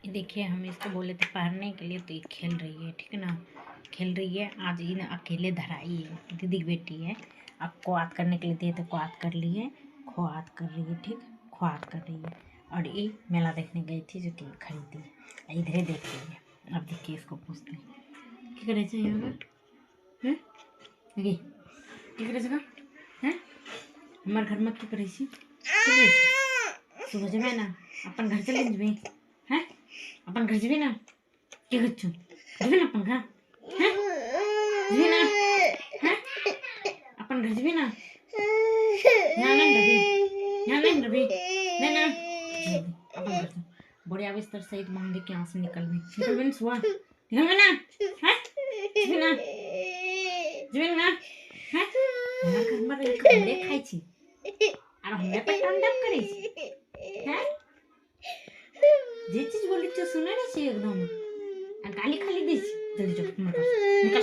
ये देखिए हम इसको बोले थे पढ़ने के लिए तो ये खेल रही है, ठीक है ना। खेल रही है, आज इन अकेले धराई है, दीदी की बेटी है। अब क्वात करने के लिए दिए तो क्वात कर ली है, ख्वात कर रही है, ठीक ख्वात कर रही है। और ये मेला देखने गई थी जो कि खरीदी, इधर ही देख रही है। अब देखिए इसको पूछते हैं क्या करे छे यहाँ पर, देखिए क्या करे छे हैं हमारे घर में क्या करे छी, क्या करे छी सुबह जबे ना अपन घर चले जबे हैं, अपन घर जबे ना क्या करछू जबे ना अपन घर हैं, जबे ना हैं अपन घर जबे ना, यहाँ नहीं रवि ना अपन घर जा बढ़िया बिस्तर सहित मांगे के आंसू निकल में सुआ निकल में ना हैं, जबे ना हैं हमार घर में रही हमरे खाई छी और हमरे पे टंडप करे छी हैं। जे चीज बोली तो सुने ना छी एकदम, गाली खाली दी छी जल्दी चुप मत निकल